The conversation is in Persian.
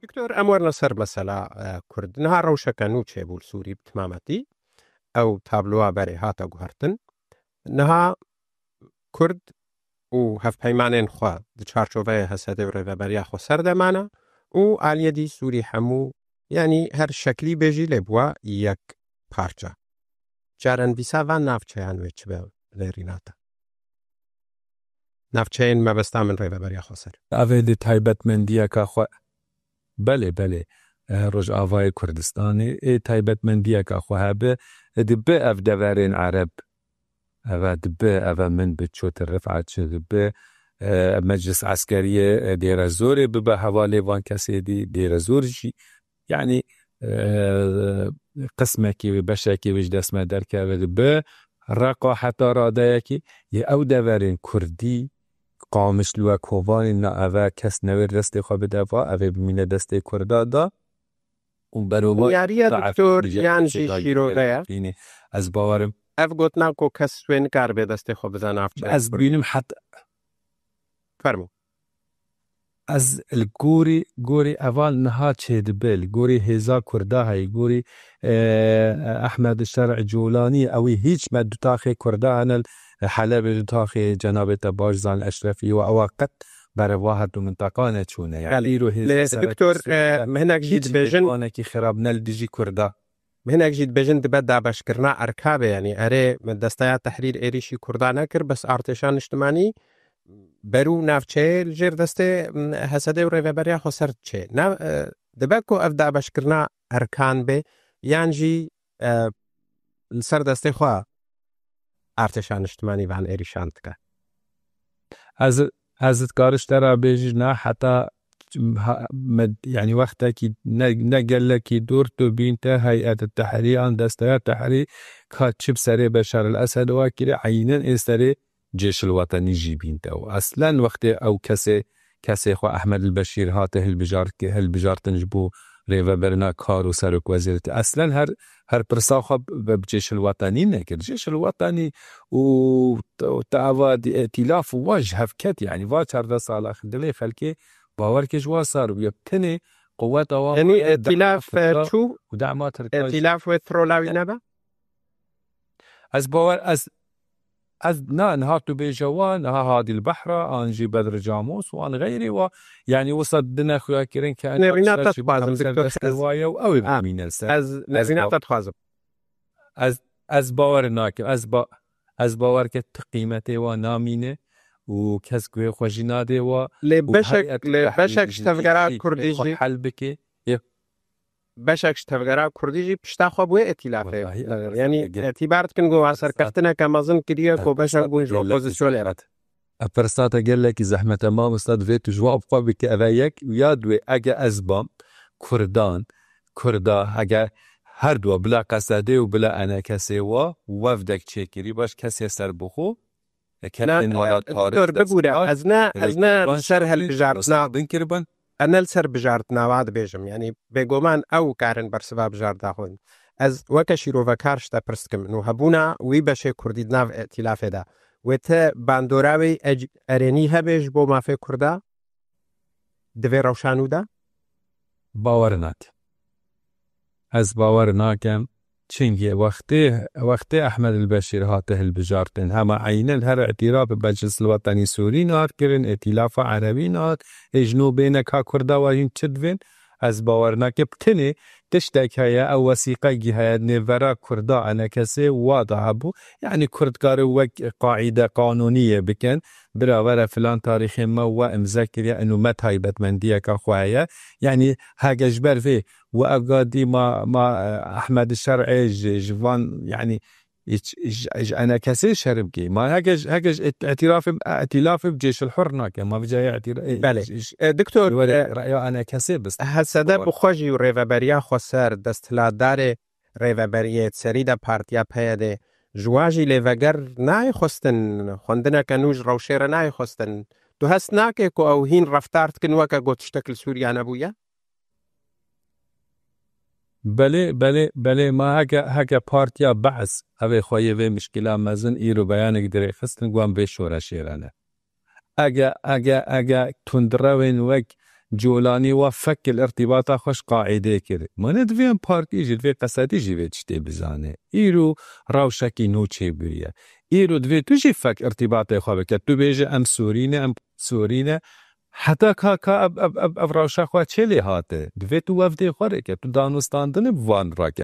دكتور أمورنا سر مسألة كرد نها روشة نوچه بول سوري بتمامتي أو تابلوها بري هاتا گوهرتن نها كرد و هف پیمانین خواه د چارچوبه حسده و ریوبریا خو سر دمانه و آلیدی سوری همو یعنی هر شکلی بجی لبوا یک پارچه جارن بیسا و نافچه هنوی چه به لریناتا نافچه این مبستا من ریوبریا خو سر اوه دی تایبت من دیا که خواه بله روش آوای کردستانی ای تایبت من دیا که خواه به دبه اف دوارین عرب اوه دبه اوه من بچوت رفعت شد به مجلس عسکری دیر زوری به حوالی وان کسی دیر زور جی یعنی قسمه کی و بشه کی وش دست مدر کرده به رقا حتی راده کی یه او دوارین کردی قامش لوا کووانی نه اوه کس نویر دسته خواه بدفا اوه بمینه دسته کرده دا اون برو یاری دکتور یعنی شیرو گیا از باورم اف گوتنا کو کس سوین کار به دسته خواه بزن افچه از بینم حتی فرمو از الگوری اول نها چه دبل گوری هزا کرده های گوری احمد شرع جولانی اوی هیچ مد تاخی کرده هنل حلب تاخی جناب تباش زان اشرفی و اوقت برای واحد منطقه نچونه یعنی رو دکتور مهنک جید بیجن وانا کی خراب نل دیجی کرده مهنك جيت بجند بدأ بشكرنا أركابه يعني أري من دستيات تحرير إيريشي كردانا كر بس ارتشان اجتماعي برو نافچه جير دسته حسده و ریوبریا خسرت چه نا دبکو افدا بشكرنا أركان به يانجي سر دسته خواه ارتشان اجتماعي وان إيريشان تکه از کارش ترا بیجی نه حتی يعني وقتا كي نقل كي دورتو بينتا هيئة التحرير عن دستيات التحرير كاتشب سري بشار الأسد وكري عينن إستري جيش الوطني جي بينتا وأصلا وقت أو كسي خو أحمد البشير هاته البجار تنجبو ريفا برنا كارو سرك وزيرة أصلا هر برساخة بجيش الوطني نكر جيش الوطني وتعواد ائتلاف وجه هفكت يعني واشار دا صالح خدلي خلكي باور كش واسار ويبتني قوات يعني ائتلاف شو ودعمات ائتلاف وثرولاوي نبا از باور از نهارتو بيجوان هادي البحرة انجي بدر جاموس وان غيري ويعني وصدنا خويا كيرين كان نرينا تتخوازم دكتور خزوايا وقوي بمين السر از نرينا تتخوازم از باور ناكم از باور كت قيمته ونامينه و کس گوی خوشی ناده و لبشک شتفگرا کردیجی حل بکی بشک شتفگرا کردیجی پشتا خواب و ائتلافه یعنی اعتبارت کن گو اثر کفتنه که مازن کریه کو بشک بوینج اپوزیسیون لیرات افرساتا قال لك زحمه ما استاد فيتو جواب خواب بك اويك ويادوي اگه ازبام کردا اگه هر دو بلا قصده و بلا انا کسی و وفدک چیکری باش کسی سر بخو دكتور بقوله أزنا سر هالبجارتنا بنكربن أنا السر بجارتنا وعد بيجم يعني بيجومان أو كارن برسباب بجارتا هون از وكشيرو وكارش تا برسكم إنه هبونا ويبشة كرديدنا في ائتلاف ده وت باندوراوي أريني هبج بو ما في كردا دوي روشانو ده باورنات از باورناكم چنگه وقتی احمد البشیر هاته البجارتن هما عینن هر اعتراف بمجلس الوطني سوري نار کرن ائتلاف عربي نار جنوبين کا کردا و این چدوین از باورنا که بتنی تشتك هيا او وثيقه هيا نيفرا كردا انا كسي واضح بو يعني كردكار وك قاعده قانونيه بكن براوره فلان تاريخ ما وامذكر انه ما تايبت من ديك اخويا يعني هاجا جبر في واقادي ما احمد الشرعي جوان يعني انا كسي شربكي ما هاجا اعتراف بجيش الحر ناك ما بجاي اعتراف بله دكتور رايه انا كسي بس هسده بخوجي وريفابريا خسر دستلادار ریوبریت سری دا پارتیا پیاده جواجی لیوگر نای خستن خوندنا کنوج روشیر نای خستن تو هست ناکه کو او هین رفتارت کن وکا گوتشتکل سوریا نبویا؟ بله ما هکا پارتیا بعض اوه خواهی و مشکلات مزن ایرو بیانه داره خستن گوان به شورا شیرانه اگه تندروین وک جولانی و فک الارتباط خوش قاعده کرد. من دویم پارتی جدوی قصدی جوی چته بزانه. ایرو روشکی نوچه بریه. ایرو دوی تو جی فک ارتباط خواه بکد. تو بیجه ام سورینه حتی که اب روشک خواه چلی هاته. دوی تو وفده خواه که تو دانستاندن وان را که